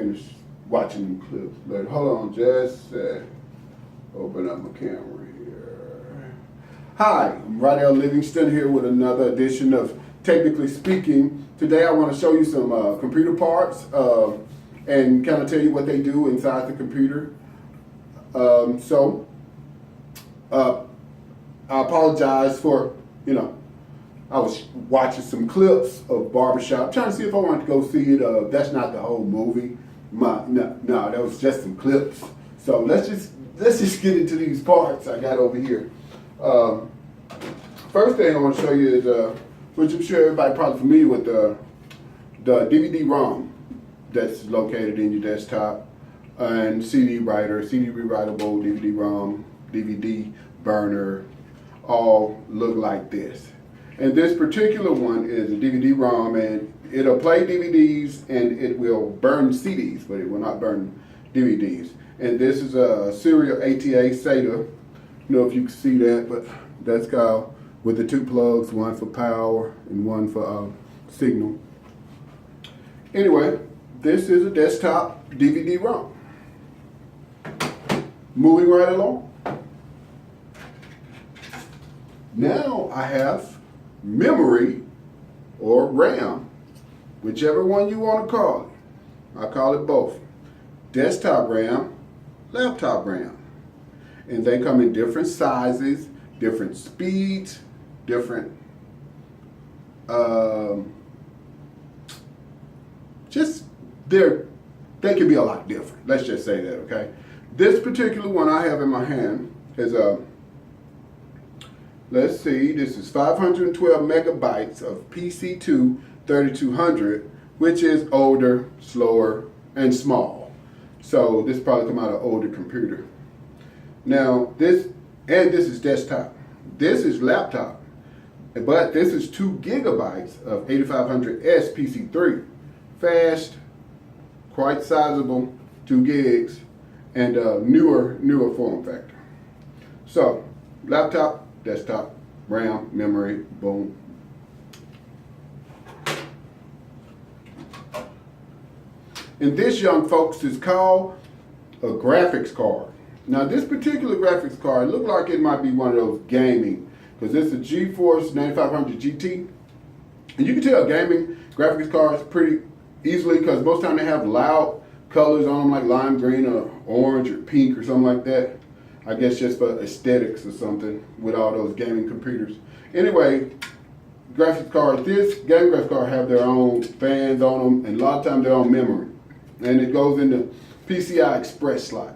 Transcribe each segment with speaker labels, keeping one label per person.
Speaker 1: finished watching them clips. But hold on, just open up my camera here. Hi, I'm Rodell Livingston here with another edition of Technically Speaking. Today I want to show you some computer parts and kind of tell you what they do inside the computer. I apologize for, I was watching some clips of Barbershop, trying to see if I wanted to go see it. That's not the whole movie. No, that was just some clips. So let's just get into these parts I got over here. First thing I want to show you is, which I'm sure everybody probably familiar with, the DVD-ROM that's located in your desktop, and CD writer, CD rewritable, DVD-ROM, DVD burner, all look like this. And this particular one is a DVD-ROM, and it'll play DVDs and it will burn CDs, but it will not burn DVDs. And this is a serial ATA SATA. I don't know if you can see that, but that's called with the two plugs, one for power and one for signal. Anyway, this is a desktop DVD-ROM. Moving right along. Now I have memory or RAM, whichever one you want to call it. I call it both. Desktop RAM, laptop RAM. And they come in different sizes, different speeds, different, they can be a lot different. Let's just say that, okay? This particular one I have in my hand is let's see, this is 512 megabytes of PC2 3200, which is older, slower, and small. So this probably come out of an older computer. Now this is desktop. This is laptop, but this is 2 gigabytes of 8500S PC3. Fast, quite sizable, 2 gigs, and newer form factor. So laptop, desktop, RAM, memory, boom. And this, young folks, is called a graphics card. Now this particular graphics card looked like it might be one of those gaming, because it's a GeForce 9500 GT. And you can tell gaming graphics cards pretty easily, because most of the time they have loud colors on them, like lime green or orange or pink or something like that. I guess just for aesthetics or something with all those gaming computers. Anyway, graphics cards, this gaming graphics card have their own fans on them, and a lot of times they're on memory. And it goes in the PCI Express slot.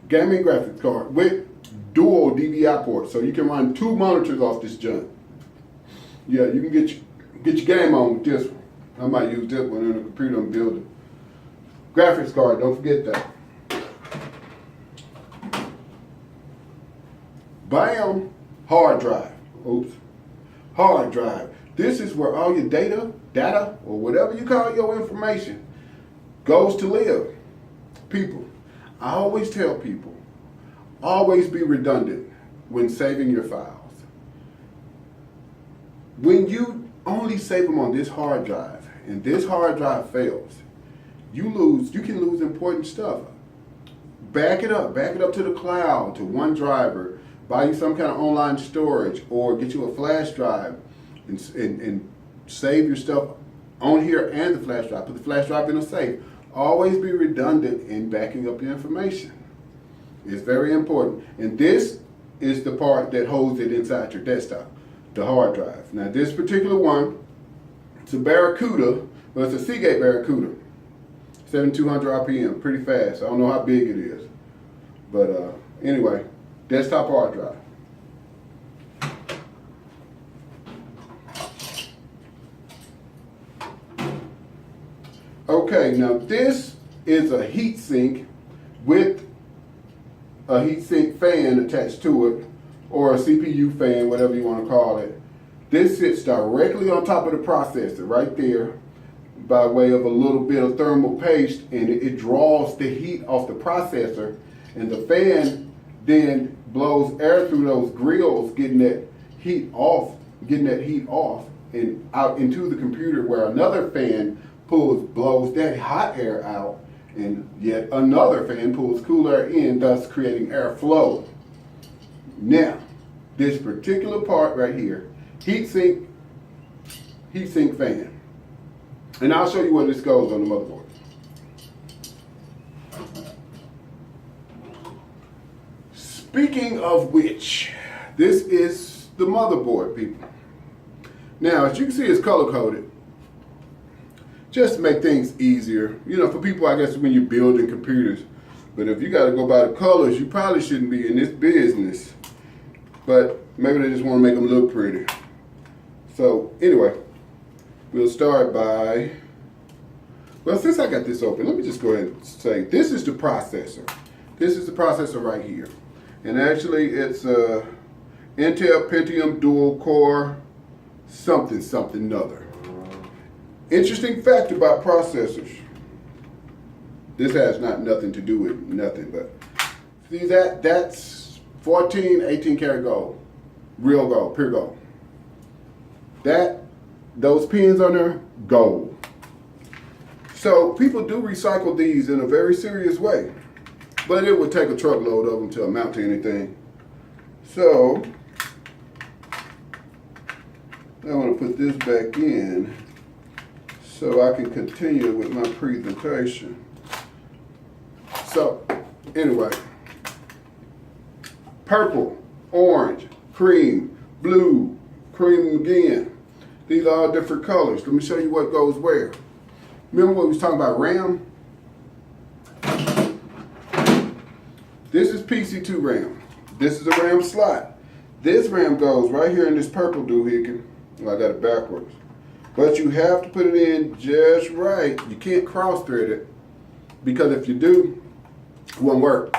Speaker 1: Gaming graphics card with dual DVI ports, so you can run 2 monitors off this junk. Yeah, you can get your game on with this one. I might use this one in the computer I'm building. Graphics card, don't forget that. BAM, hard drive. Oops. Hard drive. This is where all your data, or whatever you call your information, goes to live. People, I always tell people, always be redundant when saving your files. When you only save them on this hard drive, and this hard drive fails, you can lose important stuff. Back it up to the cloud, to OneDrive, buy you some kind of online storage, or get you a flash drive and save your stuff on here and the flash drive. Put the flash drive in a safe. Always be redundant in backing up your information. It's very important. And this is the part that holds it inside your desktop, the hard drive. Now this particular one, it's a Barracuda, well, it's a Seagate Barracuda. 7200 RPM, pretty fast. I don't know how big it is. But anyway, desktop hard drive. Okay, now this is a heatsink with a heatsink fan attached to it, or a CPU fan, whatever you want to call it. This sits directly on top of the processor, right there, by way of a little bit of thermal paste, and it draws the heat off the processor, and the fan then blows air through those grills, getting that heat off and out into the computer, where another fan blows that hot air out, and yet another fan pulls cool air in, thus creating airflow. Now, this particular part right here, heatsink fan. And I'll show you where this goes on the motherboard. Speaking of which, this is the motherboard, people. Now, as you can see, it's color-coded. Just to make things easier. You know, for people, I guess, when you're building computers. But if you got to go by the colors, you probably shouldn't be in this business. But maybe they just want to make them look pretty. So, anyway, we'll start by... Well, since I got this open, let me just go ahead and say, this is the processor. This is the processor right here. And actually, it's a Intel Pentium dual core something other. Interesting fact about processors. This has nothing to do with nothing, but see that's 14, 18 karat gold. Real gold, pure gold. Those pins on there, gold. So people do recycle these in a very serious way, but it would take a truckload of them to amount to anything. So I want to put this back in so I can continue with my presentation. So anyway, purple, orange, cream, blue, cream again. These are all different colors. Let me show you what goes where. Remember what we was talking about RAM? This is PC2 RAM. This is a RAM slot. This RAM goes right here in this purple doohickey. Well, I got it backwards. But you have to put it in just right. You can't cross thread it, because if you do, it won't work.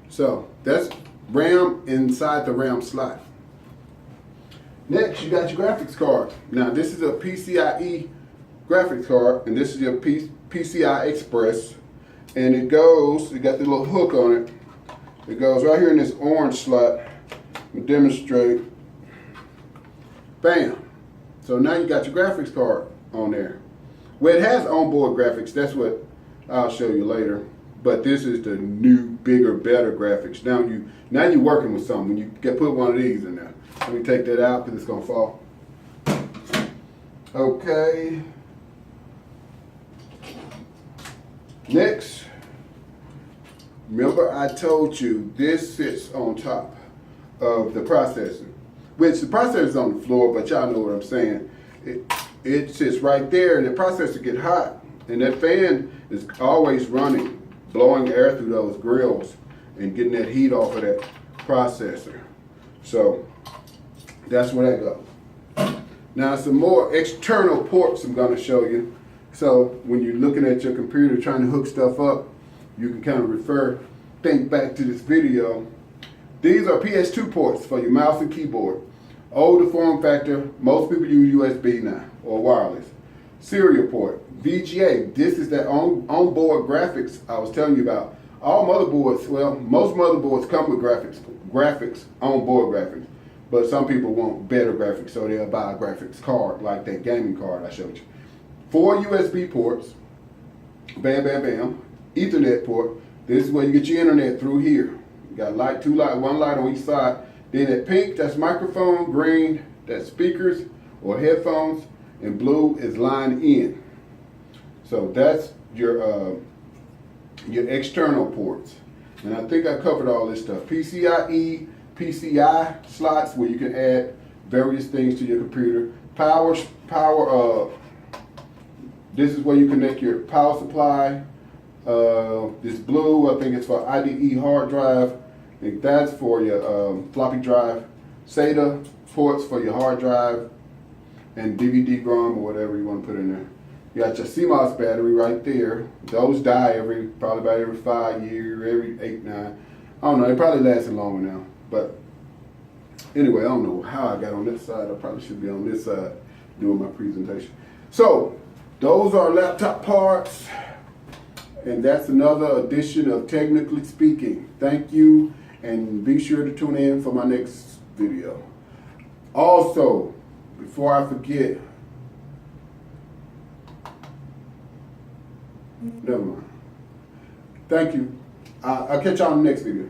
Speaker 1: So that's RAM inside the RAM slot. Next, you got your graphics card. Now this is a PCIe graphics card, and this is your PCI Express. And it got the little hook on it. It goes right here in this orange slot. I'll demonstrate. Bam. So now you got your graphics card on there. Well, it has onboard graphics. That's what I'll show you later. But this is the new, bigger, better graphics. Now you're working with something when you put one of these in there. Let me take that out because it's gonna fall. Okay. Next, remember I told you this sits on top of the processor, which the processor is on the floor, but y'all know what I'm saying. It sits right there, and the processor get hot, and that fan is always running, blowing air through those grills and getting that heat off of that processor. So that's where that goes. Now some more external ports I'm going to show you. So when you're looking at your computer trying to hook stuff up, you can kind of think back to this video. These are PS2 ports for your mouse and keyboard. Older form factor, most people use USB now, or wireless. Serial port, VGA, this is that onboard graphics I was telling you about. All motherboards, well, most motherboards come with graphics, onboard graphics. But some people want better graphics, so they'll buy a graphics card, like that gaming card I showed you. 4 USB ports, bam, bam, bam. Ethernet port, this is where you get your internet through here. You got one light on each side. Then that pink, that's microphone, green, that's speakers or headphones, and blue is line in. So that's your external ports. And I think I covered all this stuff. PCIe, PCI slots where you can add various things to your computer. Power. This is where you connect your power supply. This blue, I think it's for IDE hard drive. I think that's for your floppy drive. SATA ports for your hard drive, and DVD-ROM or whatever you want to put in there. You got your CMOS battery right there. Those die probably about every 5 years, every 8, 9. I don't know, they probably lasting longer now. But anyway, I don't know how I got on this side. I probably should be on this side doing my presentation. So those are laptop parts, and that's another edition of Technically Speaking. Thank you, and be sure to tune in for my next video. Also, before I forget, Never mind. Thank you. I'll catch y'all in the next video.